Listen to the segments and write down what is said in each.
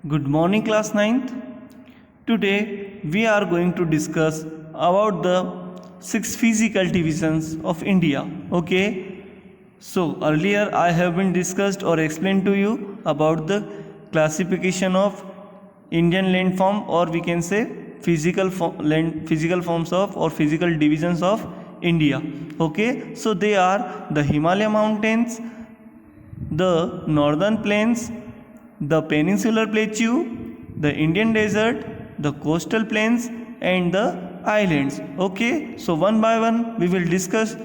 Good morning, class 9th. Today we are going to discuss about the 6 physical divisions of India. Okay, so earlier I have been discussed or explained to you about the classification of Indian landform, or we can say physical forms of or physical divisions of India. Okay, so they are the Himalaya mountains, the northern plains, the peninsular plateau, the Indian desert, the coastal plains and the islands. Okay, so one by one we will discuss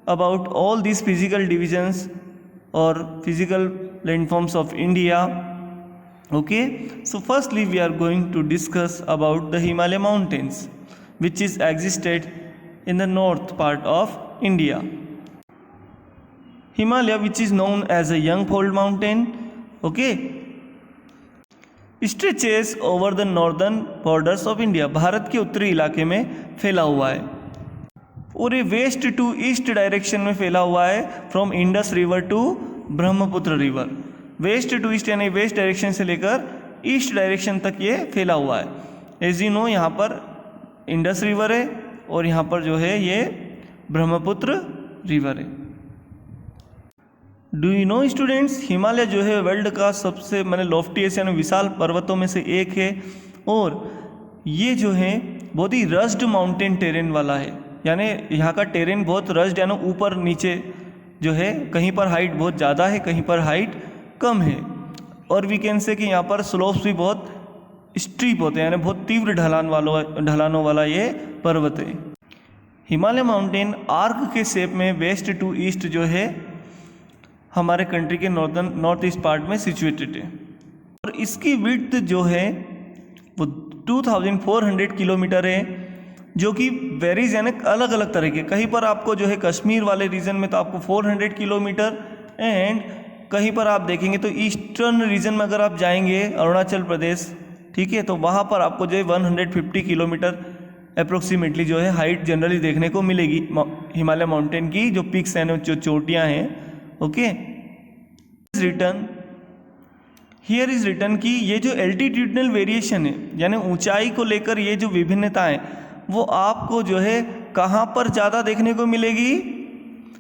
about all these physical divisions or physical landforms of India. Okay, so firstly we are going to discuss about the Himalaya mountains, which is existed in the north part of India. Himalaya, which is known as a young fold mountain, okay, stretches over the northern borders of India, Bharat के उत्तरी इलाके में फैला हुआ है और ये waste to east direction में फैला हुआ है, from Indus river to Brahmaputra river. West to east यानी वेस्ट डायरेक्शन से लेकर ईस्ट डायरेक्शन तक ये फैला हुआ है। एज यू नो, यहाँ पर इंडस रिवर है और यहाँ पर जो है ये ब्रह्मपुत्र रिवर है। Do you know students, Himalaya जो है वर्ल्ड का सबसे लॉफ्टीएस्ट यानी विशाल पर्वतों में से एक है और ये जो है बहुत ही रस्ड माउंटेन टेरेन वाला है, यानी यहाँ का टेरेन बहुत रस्ड यानी ऊपर नीचे जो है, कहीं पर हाइट बहुत ज़्यादा है, कहीं पर हाइट कम है और वी कैन से कि यहाँ पर स्लोप्स भी बहुत स्टीप होते हैं, यानी बहुत तीव्र ढलानों वाला ये पर्वत है। हिमालय माउंटेन आर्क के शेप में वेस्ट टू ईस्ट जो है हमारे कंट्री के नॉर्थ ईस्ट पार्ट में सिचुएटेड है और इसकी विड्थ जो है वो 2400 किलोमीटर है, जो कि वेरीज यानी अलग अलग तरह के, कहीं पर आपको जो है कश्मीर वाले रीजन में तो आपको 400 किलोमीटर एंड कहीं पर आप देखेंगे तो ईस्टर्न रीजन में अगर आप जाएंगे अरुणाचल प्रदेश, ठीक है, तो वहाँ पर आपको जो है 150 किलोमीटर अप्रोक्सीमेटली जो है हाइट जनरली देखने को मिलेगी हिमालय माउंटेन की, जो पिक्स हैं जो चोटियाँ हैं। ओके, हियर इज रिटन कि ये जो एल्टीट्यूडनल वेरिएशन है यानी ऊंचाई को लेकर ये जो विभिन्नताएं वो आपको जो है कहाँ पर ज़्यादा देखने को मिलेगी।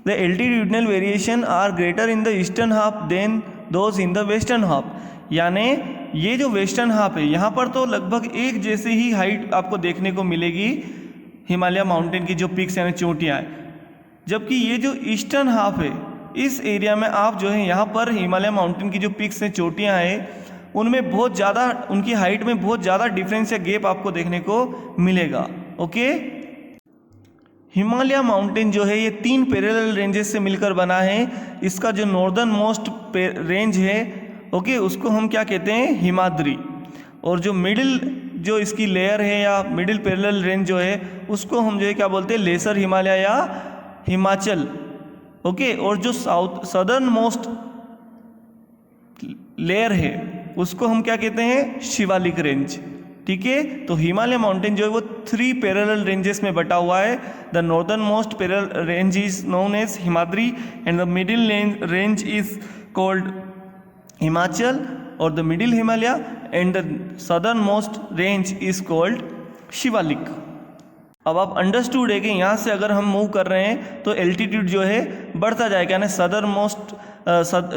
The altitudinal variation are greater in the eastern half than those in the western half, यानी ये जो वेस्टर्न हाफ है यहाँ पर तो लगभग एक जैसे ही हाइट आपको देखने को मिलेगी हिमालय माउंटेन की जो पिक्स यानी चोटियाँ हैं, जबकि ये जो ईस्टर्न हाफ है इस एरिया में आप जो है यहाँ पर हिमालय माउंटेन की जो पिक्स हैं चोटियाँ हैं उनमें बहुत ज़्यादा, उनकी हाइट में बहुत ज़्यादा डिफरेंस या गैप आपको देखने को मिलेगा। ओके, हिमालय माउंटेन जो है ये 3 पैरेलल रेंजेस से मिलकर बना है। इसका जो नॉर्दर्न मोस्ट रेंज है, ओके, उसको हम क्या कहते हैं, हिमाद्री, और जो मिडिल जो इसकी लेयर है या मिडिल पैरेलल रेंज जो है उसको हम जो है क्या बोलते हैं, लेसर हिमालय या हिमाचल। ओके, और जो सदर्न मोस्ट लेयर है उसको हम क्या कहते हैं, शिवालिक रेंज। ठीक है, तो हिमालय माउंटेन जो है वो 3 पैरेलल रेंजेस में बटा हुआ है। The northern most parallel range is known as Himadri and the middle range is called Himachal और the middle Himalaya and the southern most range is called Shivalik. अब आप अंडरस्टूड है कि यहाँ से अगर हम मूव कर रहे हैं तो एल्टीट्यूड जो है बढ़ता जाएगा, यानी सदर्न मोस्ट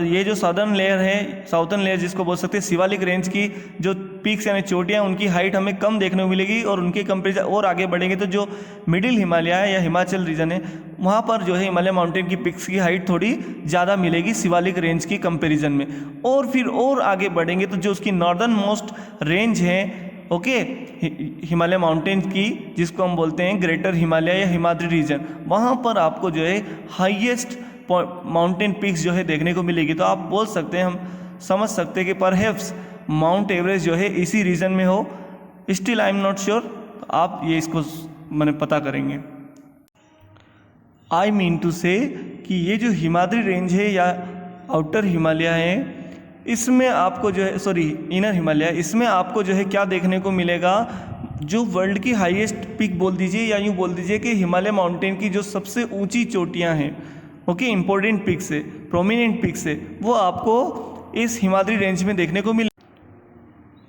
ये जो सदर्न लेयर है, साउथर्न लेयर जिसको बोल सकते हैं, शिवालिक रेंज की जो पीक्स यानी चोटियाँ उनकी हाइट हमें कम देखने को मिलेगी और उनके कंपेरिजन और आगे बढ़ेंगे तो जो मिडिल हिमालय है या हिमाचल रीजन है वहाँ पर जो है हिमालय माउंटेन की पिक्स की हाइट थोड़ी ज़्यादा मिलेगी शिवालिक रेंज की कंपेरिजन में। और फिर और आगे बढ़ेंगे तो जो उसकी नॉर्दर्न मोस्ट रेंज है, ओके, हिमालय माउंटेन की जिसको हम बोलते हैं ग्रेटर हिमालय या हिमाद्री रीजन, वहाँ पर आपको जो है हाईएस्ट माउंटेन पिक्स जो है देखने को मिलेगी। तो आप बोल सकते हैं, हम समझ सकते हैं कि परहैप्स माउंट एवरेस्ट जो है इसी रीजन में हो। Still I am not sure, आप ये इसको पता करेंगे। आई मीन टू से कि ये जो हिमाद्री रेंज है या आउटर हिमालय है इसमें आपको जो है, सॉरी इनर हिमालय, इसमें आपको जो है क्या देखने को मिलेगा, जो वर्ल्ड की हाईएस्ट पिक बोल दीजिए या यूँ बोल दीजिए कि हिमालय माउंटेन की जो सबसे ऊंची चोटियां हैं, ओके, इंपॉर्टेंट पिक्स है, प्रोमिनेंट पिक्स है, वो आपको इस हिमाद्री रेंज में देखने को मिले।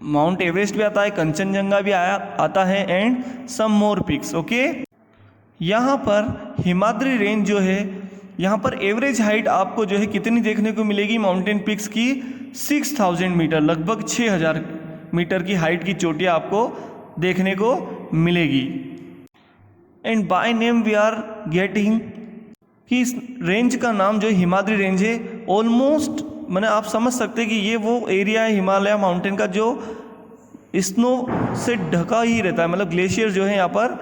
माउंट एवरेस्ट भी आता है, कंचनजंगा भी आता है and some more peaks. Okay, यहाँ पर हिमाद्री रेंज जो है, यहाँ पर एवरेज हाइट आपको जो है कितनी देखने को मिलेगी माउंटेन पिक्स की? 6000 मीटर, लगभग 6000 मीटर की हाइट की चोटियाँ आपको देखने को मिलेगी। And by name we are getting कि इस रेंज का नाम जो हिमाद्री रेंज है, ऑलमोस्ट मैंने आप समझ सकते हैं कि ये वो एरिया है हिमालय माउंटेन का जो स्नो से ढका ही रहता है, मतलब ग्लेशियर जो है यहाँ पर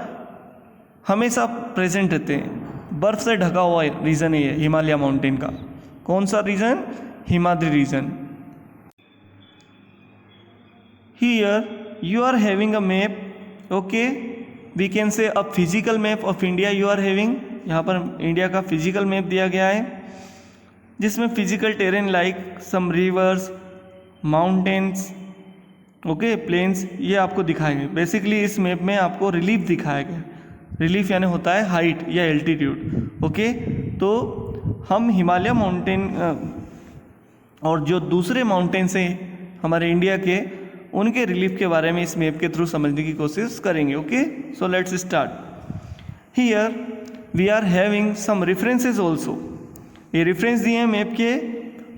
हमेशा प्रेजेंट रहते हैं, बर्फ से ढका हुआ रीजन है ये हिमालय माउंटेन का। कौन सा region? Himadri region. Here you are having a map, okay, we can say a physical map of India you are having. यहाँ पर इंडिया का फिजिकल मैप दिया गया है जिसमें physical terrain like some rivers, mountains, okay, plains, ये आपको दिखाएंगे। बेसिकली इस मैप में आपको रिलीफ दिखाया गया। रिलीफ यानी होता है हाइट या एल्टीट्यूड। ओके, तो हम हिमालय माउंटेन और जो दूसरे माउंटेन्स हैं हमारे इंडिया के, उनके रिलीफ के बारे में इस मैप के थ्रू समझने की कोशिश करेंगे। Okay, so let's start. Here we are having some references also. ये रेफरेंस दिए हैं मैप के।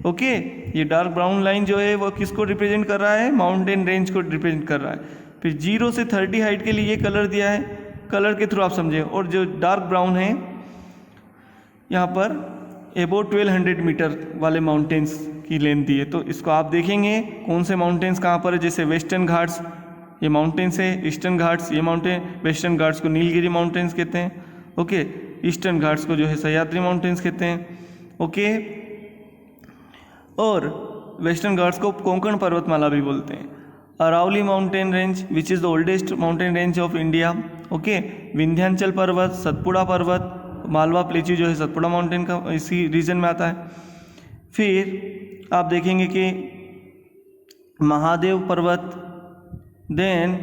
ओके, ये डार्क ब्राउन लाइन जो है वो किसको रिप्रेजेंट कर रहा है? माउंटेन रेंज को रिप्रेजेंट कर रहा है। फिर 0 से 30 हाइट के लिए ये कलर दिया है, कलर के थ्रू आप समझे। और जो डार्क ब्राउन है यहाँ पर अबाउट 1200 मीटर वाले माउंटेन्स की लेंथ दी है। तो इसको आप देखेंगे कौन से माउंटेन्स कहाँ पर है। जैसे वेस्टर्न घाट्स ये माउंटेन्स है, ईस्टर्न घाट्स ये माउंटेन, वेस्टर्न घाट्स को नीलगिरी माउंटेन्स कहते हैं। ओके, ईस्टर्न घाट्स को जो है सह्याद्री माउंटेन्स कहते हैं। ओके, और वेस्टर्न घाट्स को कोंकण पर्वतमाला भी बोलते हैं। Aravalli mountain range which is the oldest mountain range of India. Okay, Vindhyachal पर्वत, सतपुड़ा पर्वत, मालवा प्लेट्यू जो है सतपुड़ा माउंटेन का इसी रीजन में आता है। फिर आप देखेंगे कि महादेव पर्वत, then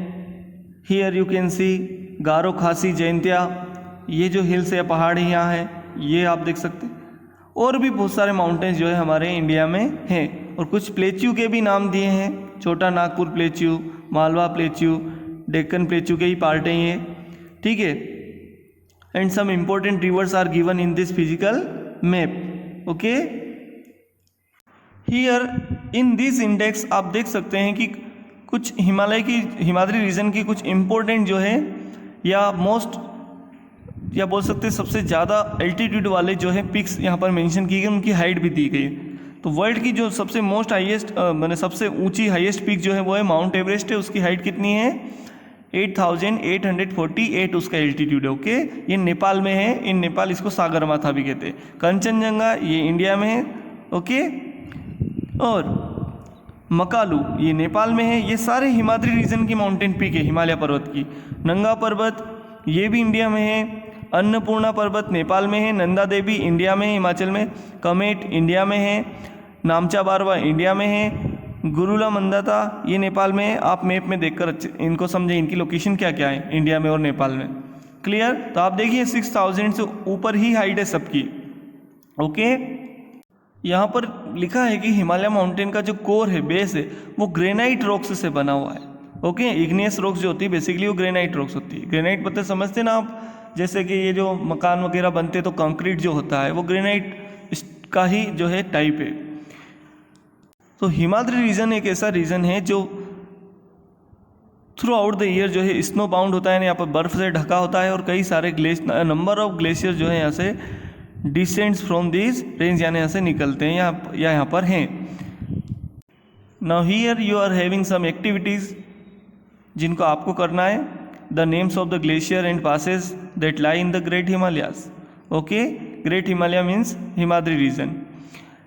here you can see Garo Khasi Jaintia, ये जो हिल्स या पहाड़ यहाँ है ये आप देख सकते हैं। और भी बहुत सारे माउंटेन्स जो है हमारे इंडिया में हैं। और कुछ प्लेच्यू के भी नाम दिए हैं, Chota Nagpur plateau, Malwa plateau, Deccan plateau के ही पार्ट हैं ये, ठीक है। And some important rivers are given in this physical map. Okay, here in this index आप देख सकते हैं कि कुछ हिमाद्री रीजन की कुछ इम्पोर्टेंट जो है या मोस्ट या बोल सकते हैं सबसे ज़्यादा एल्टीट्यूड वाले जो है पिक्स यहाँ पर मेंशन की गई, उनकी हाइट भी दी गई। तो वर्ल्ड की जो सबसे मोस्ट हाईएस्ट मैंने सबसे ऊंची हाईएस्ट पिक जो है वो है माउंट एवरेस्ट है। उसकी हाइट कितनी है? 8848 उसका एल्टीट्यूड है। ओके, ये नेपाल में है। इन नेपाल इसको सागरमाथा भी कहते हैं। कंचनजंगा ये इंडिया में है। ओके, और मकालू ये नेपाल में है। ये सारे हिमाद्री रीजन की माउंटेन पीक है हिमालय पर्वत की। नंगा पर्वत ये भी इंडिया में है। अन्नपूर्णा पर्वत नेपाल में है। नंदा देवी इंडिया में है, हिमाचल में। कमेट इंडिया में है। नामचा बारवा इंडिया में है। गुरुला मंदाता ये नेपाल में है। आप मैप में देखकर अच्छे इनको समझें, इनकी लोकेशन क्या क्या है इंडिया में और नेपाल में। क्लियर? तो आप देखिए 6000 से ऊपर ही हाइट है सबकी। ओके, यहाँ पर लिखा है कि हिमालय माउंटेन का जो कोर है, बेस है, वो ग्रेनाइट रॉक्स से बना हुआ है। ओके, इग्नियस रॉक्स जो होती है बेसिकली वो ग्रेनाइट रॉक्स होती है। ग्रेनाइट पता समझते ना आप, जैसे कि ये जो मकान वगैरह बनते तो कंक्रीट जो होता है वो ग्रेनाइट का ही जो है टाइप है। तो हिमाद्री रीजन एक ऐसा रीजन है जो थ्रू आउट द ईयर जो है स्नो बाउंड होता है, यहाँ पर बर्फ से ढका होता है। और कई सारे नंबर ऑफ ग्लेशियर जो है यहाँ से डिसेंड्स फ्रॉम दिस रेंज, यानी यहाँ से निकलते हैं या यहाँ पर हैं। Now here you are having some activities जिनको आपको करना है। The names of the glacier and passes that lie in the great Himalayas. Okay, great Himalaya means Himadri region.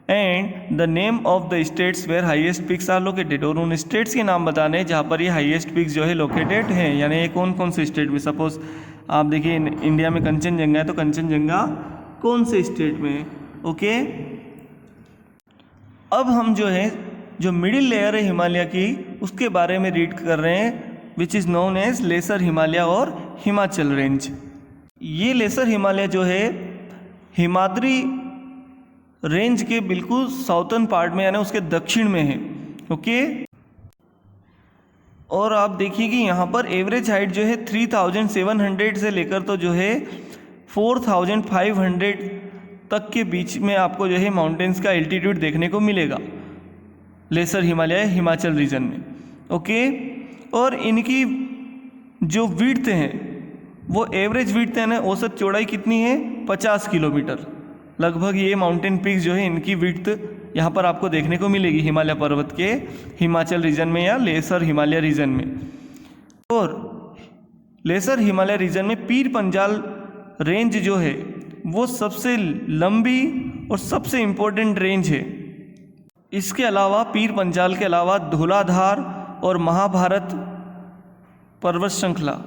And the name of the states where highest peaks are located, और उन states के नाम बताने जहाँ पर ये हाईएस्ट पिक्स जो है लोकेटेड हैं, यानी ये कौन कौन से स्टेट में। सपोज आप देखिए इंडिया में कंचनजंगा है, तो कंचनजंगा कौन से स्टेट में है। ओके, अब हम जो है जो मिडिल लेयर है हिमालय की उसके बारे में रीड कर रहे हैं, which is known as lesser Himalaya और हिमाचल रेंज। ये लेसर हिमालय जो है हिमाद्री रेंज के बिल्कुल साउथर्न पार्ट में, यानी उसके दक्षिण में है। ओके, और आप देखिए कि यहाँ पर एवरेज हाइट जो है 3700 से लेकर तो जो है 4500 तक के बीच में आपको जो है माउंटेन्स का एल्टीट्यूड देखने को मिलेगा लेसर हिमालय हिमाचल रीजन में। ओके, और इनकी जो विड्थ है वो एवरेज विड्थ है ना, औसत चौड़ाई कितनी है 50 किलोमीटर लगभग। ये माउंटेन पीक्स जो है इनकी विड्थ यहाँ पर आपको देखने को मिलेगी हिमालय पर्वत के हिमाचल रीजन में या लेसर हिमालय रीजन में। और लेसर हिमालय रीजन में पीर पंजाल रेंज जो है वो सबसे लंबी और सबसे इम्पोर्टेंट रेंज है। इसके अलावा पीर पंजाल के अलावा धौलाधार और महाभारत पर्वत श्रृंखला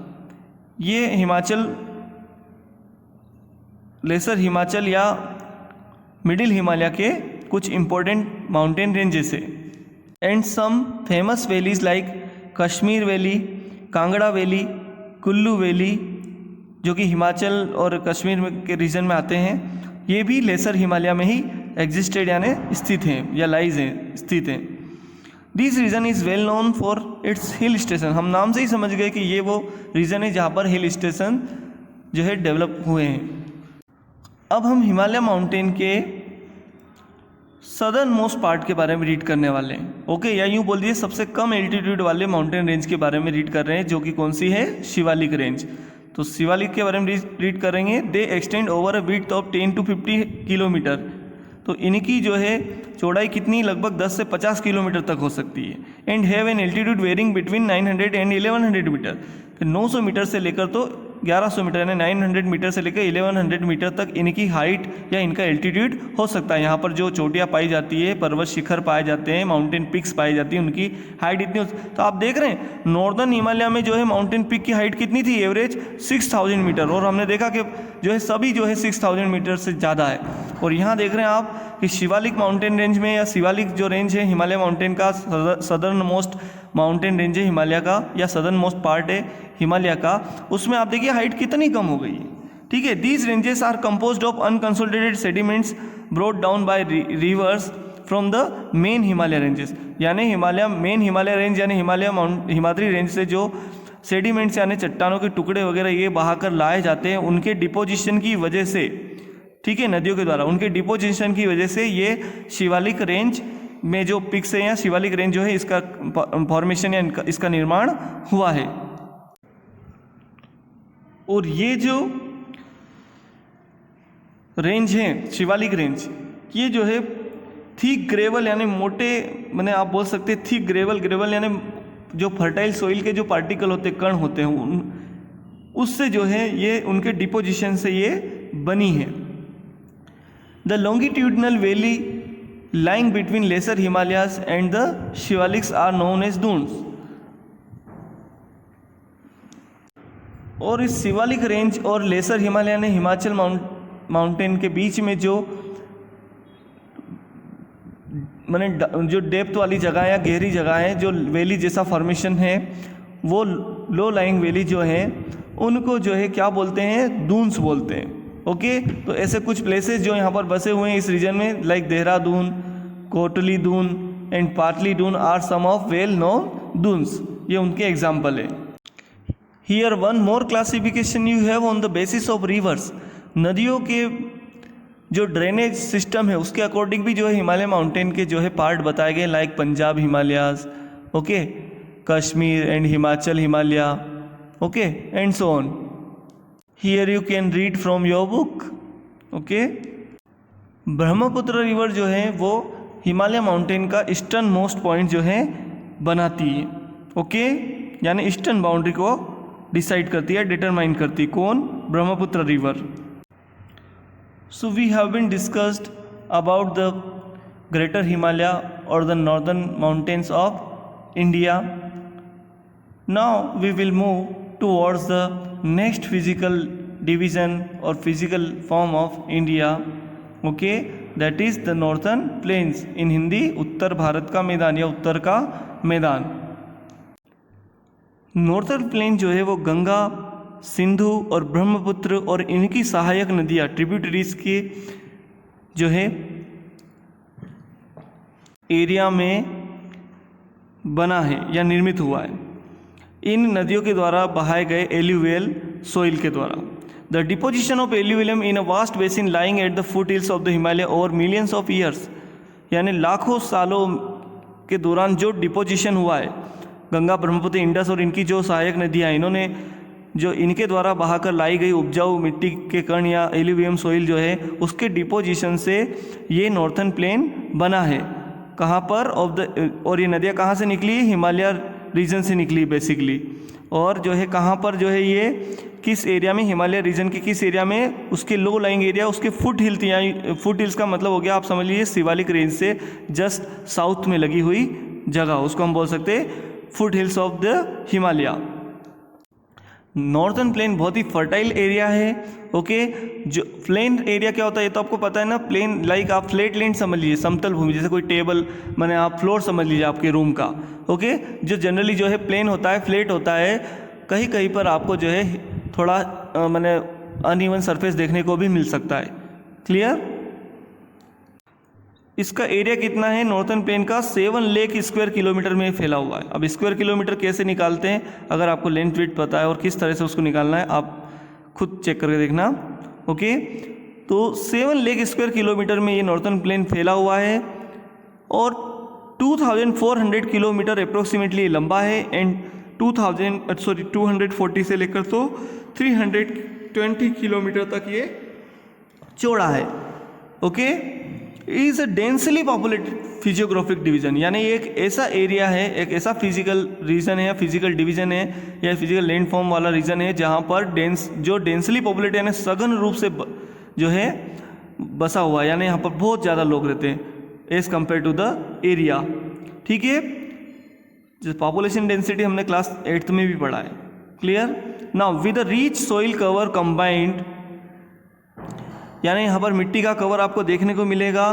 ये हिमाचल लेसर हिमाचल या मिडिल हिमालय के कुछ इम्पोर्टेंट माउंटेन रेंजेस है। And some famous valleys like Kashmir valley, Kangra valley, Kullu valley जो कि हिमाचल और कश्मीर के रीजन में आते हैं, ये भी लेसर हिमालय में ही एग्जिस्टेड यानी स्थित हैं या लाइज हैं स्थित हैं। This region is well known for its hill station. हम नाम से ही समझ गए कि ये वो रीजन है जहाँ पर हिल स्टेशन जो है डेवलप हुए हैं। अब हम हिमालय माउंटेन के सदर्न मोस्ट पार्ट के बारे में रीड करने वाले हैं। ओके, या यूँ बोल दिए सबसे कम एल्टीट्यूड वाले माउंटेन रेंज के बारे में रीड कर रहे हैं, जो कि कौन सी है, शिवालिक रेंज। तो शिवालिक के बारे में रीड करेंगे। दे extend over a width of 10 to 50 kilometre. तो इनकी जो है चौड़ाई कितनी, लगभग 10 से 50 किलोमीटर तक हो सकती है। And have an altitude varying between 900 and 1100 metre. फिर 900 मीटर से लेकर तो 1100 मीटर यानी 900 मीटर से लेकर 1100 मीटर तक इनकी हाइट या इनका एल्टीट्यूड हो सकता है। यहाँ पर जो चोटियाँ पाई जाती है, पर्वत शिखर पाए जाते हैं, माउंटेन पिक्स पाई जाती है, उनकी हाइट इतनी तो आप देख रहे हैं नॉर्दर्न हिमालय में जो है माउंटेन पिक की हाइट कितनी थी, एवरेज 6000 मीटर। और हमने देखा कि जो है सभी जो है 6000 मीटर से ज़्यादा है। और यहाँ देख रहे हैं आप कि शिवालिक माउंटेन रेंज में या शिवालिक जो रेंज है हिमालय माउंटेन का सदर्न मोस्ट माउंटेन रेंज है हिमालय का या सदर्न मोस्ट पार्ट है हिमालय का, उसमें आप देखिए हाइट कितनी कम हो गई है। ठीक है, these ranges are composed of unconsolidated sediments brought down by rivers from the main Himalaya ranges. यानी हिमालय मेन हिमालय रेंज यानी हिमाद्री रेंज से जो सेडिमेंट्स यानी चट्टानों के टुकड़े वगैरह ये बहाकर लाए जाते हैं, उनके डिपोजिशन की वजह से, ठीक है, नदियों के द्वारा उनके डिपोजिशन की वजह से ये शिवालिक रेंज में जो पिक्स है या शिवालिक रेंज जो है इसका फॉर्मेशन या इसका निर्माण हुआ है। और ये जो रेंज है शिवालिक रेंज, ये जो है थिक ग्रेवल यानी मोटे, मैंने आप बोल सकते हैं थिक ग्रेवल यानी जो फर्टाइल सॉइल के जो पार्टिकल होते कण होते हैं उससे जो है ये उनके डिपोजिशन से ये बनी है। The longitudinal valley lying between lesser Himalayas and the Shivaliks are known as dunes। और इस शिवालिक रेंज और लेसर हिमालय ने हिमाचल माउंटेन के बीच में जो मैंने जो डेप्थ वाली जगह या गहरी जगह है, जो वैली जैसा फॉर्मेशन है, वो लो लाइंग वैली जो है उनको जो है क्या बोलते हैं, दून्स बोलते हैं। ओके, तो ऐसे कुछ प्लेसेस जो यहाँ पर बसे हुए हैं इस रीजन में like Dehradun, Kotli Dun and Patli Dun are some of well known Duns, ये उनके एग्जाम्पल है। Here one more classification you have on the basis of rivers. नदियों के जो ड्रेनेज सिस्टम है उसके अकॉर्डिंग भी जो है हिमालय माउंटेन के जो है पार्ट बताए गए, like Punjab Himalayas, okay, Kashmir and Himachal Himalaya, okay, and so on. Here you can read from your book. Okay, Brahmaputra river जो है वो हिमालय माउंटेन का ईस्टर्न मोस्ट पॉइंट जो है बनाती है। ओके, यानी ईस्टर्न बाउंड्री को डिसाइड करती है, डिटरमाइन करती है, कौन, Brahmaputra river. So we have been discussed about the greater Himalaya और the northern mountains of India. Now we will move towards the next physical division और physical form of India, okay, that is the northern plains, in Hindi उत्तर भारत का मैदान या उत्तर का मैदान। Northern plane जो है वो गंगा, सिंधु और ब्रह्मपुत्र और इनकी सहायक नदियाँ ट्रिब्यूटरीज के जो है एरिया में बना है या निर्मित हुआ है। इन नदियों के द्वारा बहाए गए एल्यूवियल सोइल के द्वारा। The deposition of alluvium in a vast basin lying at the foot hills of the Himalaya over millions of years, यानी लाखों सालों के दौरान जो डिपोजिशन हुआ है गंगा, ब्रह्मपुत्र, इंडस और इनकी जो सहायक नदियाँ, इन्होंने जो इनके द्वारा बहाकर लाई गई उपजाऊ मिट्टी के कण या एल्यूवियम सोइल जो है उसके डिपोजिशन से ये नॉर्थर्न प्लेन बना है। कहाँ पर और ये नदियाँ कहाँ से निकली? हिमालय रीजन से निकली बेसिकली। और जो है कहाँ पर जो है ये किस एरिया में, हिमालय रीजन के किस एरिया में? उसके लो लाइंग एरिया, उसके फुट हिल्स का मतलब हो गया आप समझ लीजिए शिवालिक रेंज से जस्ट साउथ में लगी हुई जगह, उसको हम बोल सकते हैं foot hills of the Himalaya. Northern plain बहुत ही फर्टाइल एरिया है। ओके, जो प्लेन एरिया क्या होता है ये तो आपको पता है ना। प्लेन लाइक आप फ्लैट लैंड समझ लीजिए, समतल भूमि, जैसे कोई टेबल माने आप फ्लोर समझ लीजिए आपके रूम का। ओके, जो जनरली जो है प्लेन होता है, फ्लैट होता है, कहीं कहीं पर आपको जो है थोड़ा माने अनइवन सरफेस देखने को भी मिल सकता है। क्लियर? इसका एरिया कितना है नॉर्थर्न प्लेन का? 7 लाख स्क्वायर किलोमीटर में फैला हुआ है। अब स्क्वायर किलोमीटर कैसे निकालते हैं, अगर आपको लेंथ विड्थ पता है और किस तरह से उसको निकालना है आप खुद चेक करके देखना। ओके, तो 7 लाख स्क्वायर किलोमीटर में ये नॉर्थर्न प्लेन फैला हुआ है और 2400 किलोमीटर अप्रोक्सीमेटली लंबा है एंड 240 से लेकर तो 320 किलोमीटर तक ये चौड़ा है। Okay, is a densely populated physiographic division, यानी एक ऐसा एरिया है, एक ऐसा फिजिकल रीजन है या फिजिकल डिवीजन है या फिजिकल लैंडफॉर्म वाला रीजन है जहाँ पर डेंसली पॉपुलेटेड यानी सघन रूप से जो है बसा हुआ है, यानी यहाँ पर बहुत ज़्यादा लोग रहते हैं as compare to the area. ठीक है, जो पॉपुलेशन डेंसिटी हमने क्लास 8th में भी पढ़ा है। Clear? Now with a reach soil cover combined, यानी यहाँ पर मिट्टी का कवर आपको देखने को मिलेगा,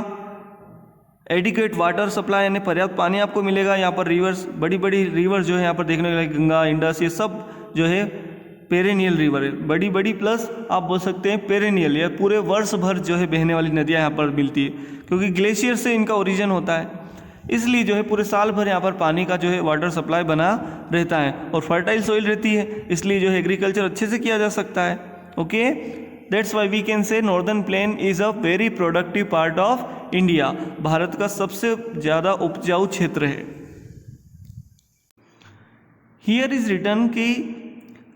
एडिक्वेट वाटर सप्लाई यानी पर्याप्त पानी आपको मिलेगा। यहाँ पर रिवर्स, बड़ी बड़ी रिवर्स जो है यहाँ पर देखने को मिलेगी, गंगा, इंडस, ये सब जो है पेरेनियल रिवर है, बड़ी बड़ी प्लस आप बोल सकते हैं पेरेनियल, या पूरे वर्ष भर जो है बहने वाली नदियाँ यहाँ पर मिलती है, क्योंकि ग्लेशियर से इनका ओरिजिन होता है, इसलिए जो है पूरे साल भर यहाँ पर पानी का जो है वाटर सप्लाई बना रहता है और फर्टाइल सॉइल रहती है, इसलिए जो है एग्रीकल्चर अच्छे से किया जा सकता है। Okay, that's why we can say northern plain is a very productive part of India, Bharat का सबसे ज़्यादा उपजाऊ क्षेत्र है। हियर इज रिटन कि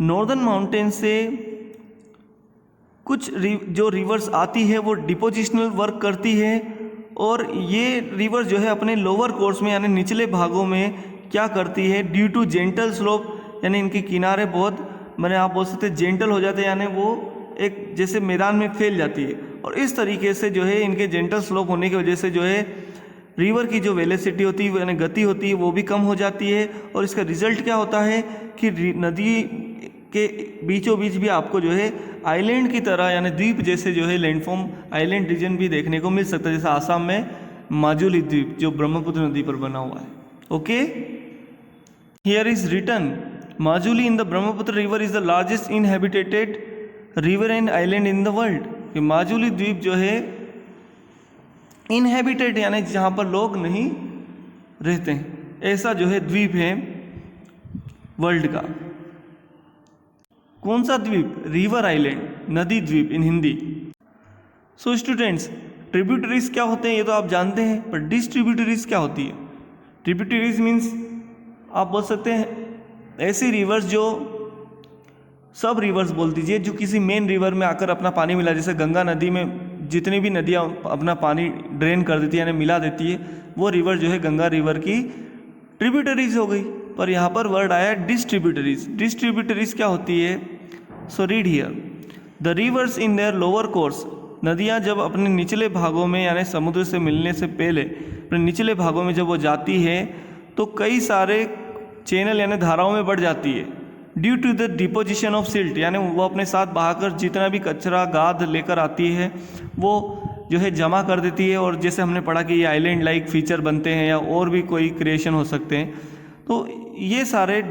नॉर्दर्न माउंटेन से कुछ जो रिवर्स आती है वो डिपोजिशनल वर्क करती है और ये रिवर जो है अपने लोअर कोर्स में यानी निचले भागों में क्या करती है, ड्यू टू जेंटल स्लोप, यानी इनके किनारे बहुत मैंने आप बोल सकते जेंटल हो जाते हैं, यानी वो एक जैसे मैदान में फैल जाती है और इस तरीके से जो है इनके जेंटल स्लोप होने की वजह से जो है रिवर की जो वेलोसिटी होती है यानी गति होती है वो भी कम हो जाती है और इसका रिजल्ट क्या होता है कि नदी के बीचों बीच भी आपको जो है आइलैंड की तरह यानी द्वीप जैसे जो है लैंडफॉर्म आइलैंड रीजन भी देखने को मिल सकता है, जैसे आसाम में माजुली द्वीप जो ब्रह्मपुत्र नदी पर बना हुआ है। Okay, here is written Majuli in the Brahmaputra river is the largest inhabited river and island in the world, कि माजुली द्वीप जो है इनहेबिटेड यानी जहाँ पर लोग नहीं रहते हैं, ऐसा जो है द्वीप है वर्ल्ड का। कौन सा द्वीप? रिवर आइलैंड, नदी द्वीप इन हिंदी। सो स्टूडेंट्स, ट्रिब्यूटरीज क्या होते हैं ये तो आप जानते हैं, पर डिस्ट्रीब्यूटरीज क्या होती है? ट्रिब्यूटरीज मीन्स आप बोल सकते हैं ऐसी रिवर्स जो सब रिवर्स बोल दीजिए जो किसी मेन रिवर में आकर अपना पानी मिला, जैसे गंगा नदी में जितनी भी नदियाँ अपना पानी ड्रेन कर देती है यानी मिला देती है, वो रिवर जो है गंगा रिवर की ट्रिब्यूटरीज हो गई। पर यहाँ पर वर्ड आया डिस्ट्रीब्यूटरीज। डिस्ट्रीब्यूटरीज क्या होती है? So read here, the reverse in their lower course, नदियाँ जब अपने निचले भागों में यानी समुद्र से मिलने से पहले अपने निचले भागों में जब वो जाती है तो कई सारे चैनल यानी धाराओं में बढ़ जाती है due to the deposition of silt, यानी वो अपने साथ बहाकर जितना भी कचरा गाद लेकर आती है वो जो है जमा कर देती है और जैसे हमने पढ़ा कि ये आइलैंड लाइक फीचर बनते हैं या और भी कोई क्रिएशन हो सकते हैं, तो ये सारे